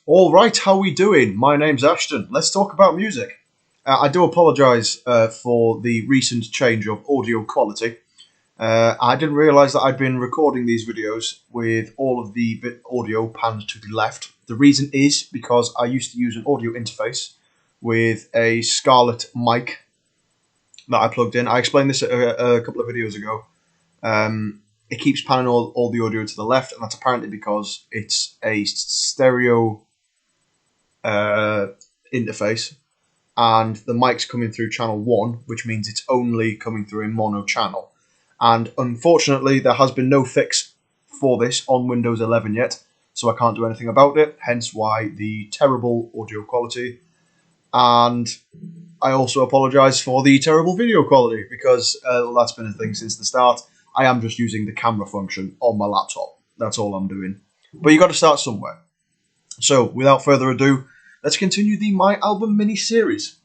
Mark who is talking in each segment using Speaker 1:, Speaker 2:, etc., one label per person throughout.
Speaker 1: All right, how we doing? My name's Ashton. Let's talk about music. I do apologise for the recent change of audio quality. I didn't realise that I'd been recording these videos with all of the audio panned to the left. The reason is because I used to use an audio interface with a Scarlett mic that I plugged in. I explained this a couple of videos ago. It keeps panning all the audio to the left, and that's apparently because it's a stereo interface, and the mic's coming through channel 1, which means it's only coming through in mono channel. And unfortunately, there has been no fix for this on Windows 11 yet, so I can't do anything about it, hence why the terrible audio quality. And I also apologise for the terrible video quality, because that's been a thing since the start. I am just using the camera function on my laptop. That's all I'm doing. But you got to start somewhere. So, without further ado, let's continue the My Album mini-series.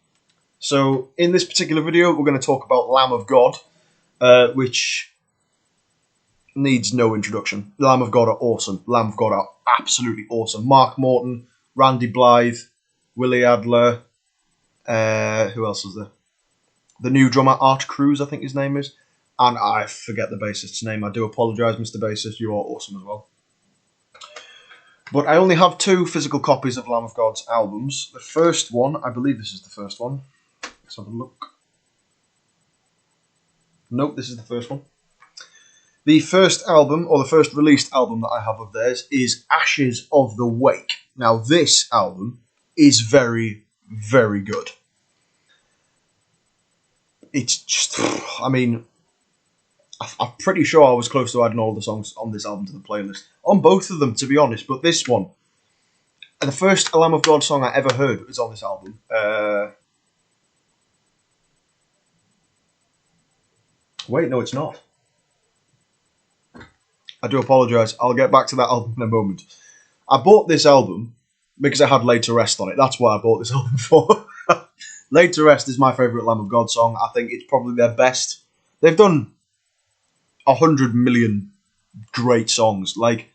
Speaker 1: So, in this particular video, we're going to talk about Lamb of God, which needs no introduction. The Lamb of God are awesome. Lamb of God are absolutely awesome. Mark Morton, Randy Blythe, Willie Adler, who else was there? The new drummer, Art Cruz, I think his name is. And I forget the bassist's name. I do apologise, Mr. Bassist. You are awesome as well. But I only have 2 physical copies of Lamb of God's albums. The first one, I believe this is the first one. Let's have a look. Nope, this is the first one. The first album, or the first released album that I have of theirs, is Ashes of the Wake. Now, this album is very, very good. It's just, I mean, I'm pretty sure I was close to adding all the songs on this album to the playlist. On both of them, to be honest, but this one, the first Lamb of God song I ever heard was on this album. Wait, no, it's not. I do apologise. I'll get back to that album in a moment. I bought this album because it had Laid to Rest on it. That's what I bought this album for. Laid to Rest is my favourite Lamb of God song. I think it's probably their best. They've done 100 million great songs. Like,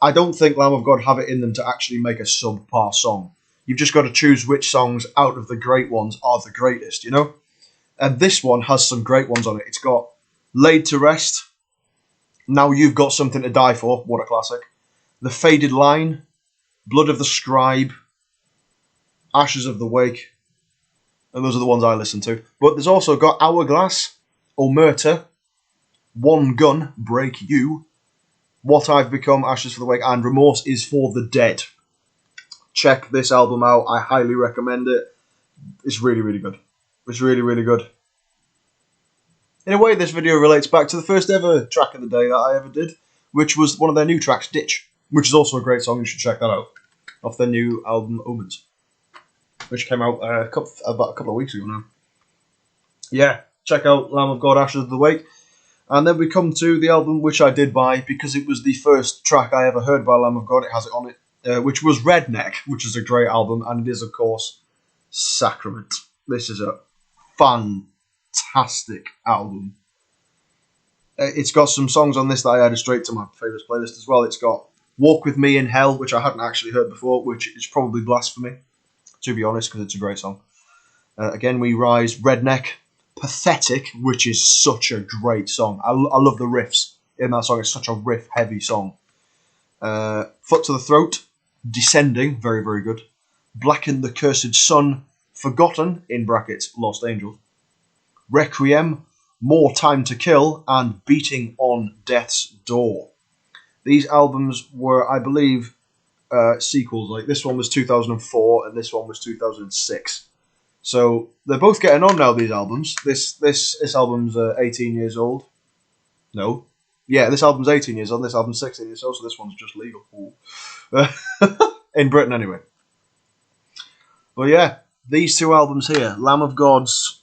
Speaker 1: I don't think Lamb of God have it in them to actually make a subpar song. You've just got to choose which songs out of the great ones are the greatest, you know? And this one has some great ones on it. It's got Laid to Rest, Now You've Got Something to Die For, what a classic. The Faded Line, Blood of the Scribe, Ashes of the Wake, and those are the ones I listen to. But there's also got Hourglass, Omerta, One Gun, Break You, What I've Become, Ashes for the Wake, and Remorse is for the Dead. Check this album out. I highly recommend it. It's really, really good. It's really, really good. In a way, this video relates back to the first ever track of the day that I ever did, which was one of their new tracks, Ditch, which is also a great song. You should check that out. Off their new album, Omens, which came out about a couple of weeks ago now. Yeah, check out Lamb of God, Ashes of the Wake. And then we come to the album which I did buy because it was the first track I ever heard by Lamb of God. It has it on it, which was Redneck, which is a great album, and it is, of course, Sacrament. This is a fantastic album. It's got some songs on this that I added straight to my favourites playlist as well. It's got Walk With Me in Hell, which I hadn't actually heard before, which is probably blasphemy, to be honest, because it's a great song. Again, We Rise, Redneck, Pathetic, which is such a great song. I love the riffs in that song. It's such a riff-heavy song. Foot to the Throat, Descending, very, very good. Blacken the Cursed Sun, Forgotten, in brackets, Lost Angels. Requiem, More Time to Kill, and Beating on Death's Door. These albums were, I believe, sequels. Like, this one was 2004 and this one was 2006. So they're both getting on now, these albums. This album's 18 years old. No. Yeah, this album's 18 years old, this album's 16 years old, so this one's just legal. In Britain, anyway. But yeah, these 2 albums here, Lamb of God's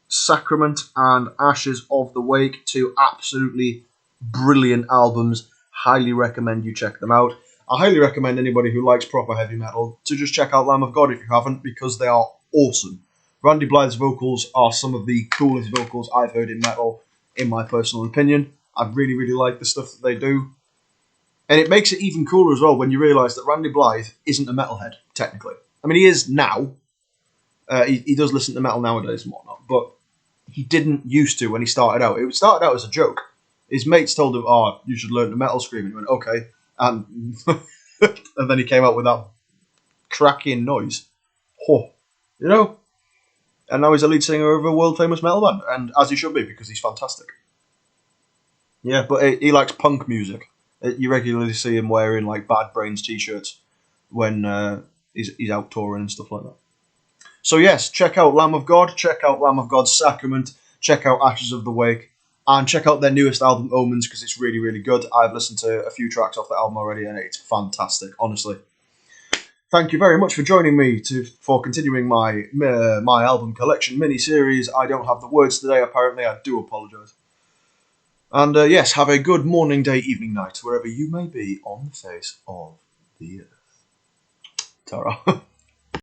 Speaker 1: Sacrament and Ashes of the Wake, 2 absolutely brilliant albums. Highly recommend you check them out. I highly recommend anybody who likes proper heavy metal to just check out Lamb of God if you haven't, because they are awesome. Randy Blythe's vocals are some of the coolest vocals I've heard in metal, in my personal opinion. I really, really like the stuff that they do. And it makes it even cooler as well when you realise that Randy Blythe isn't a metalhead, technically. I mean, he is now. He does listen to metal nowadays and whatnot, but he didn't used to when he started out. It started out as a joke. His mates told him, "Oh, you should learn to metal scream." And he went, "Okay," and and then he came out with that cracking noise. Oh, you know. And now he's a lead singer of a world famous metal band, and as he should be because he's fantastic. Yeah, but he likes punk music. You regularly see him wearing like Bad Brains t-shirts when he's out touring and stuff like that. So yes, check out Lamb of God, check out Lamb of God's Sacrament, check out Ashes of the Wake, and check out their newest album, Omens, because it's really, really good. I've listened to a few tracks off the album already, and it's fantastic, honestly. Thank you very much for joining me for continuing my album collection mini-series. I don't have the words today, apparently. I do apologise. And yes, have a good morning, day, evening, night, wherever you may be on the face of the earth. Ta-ra.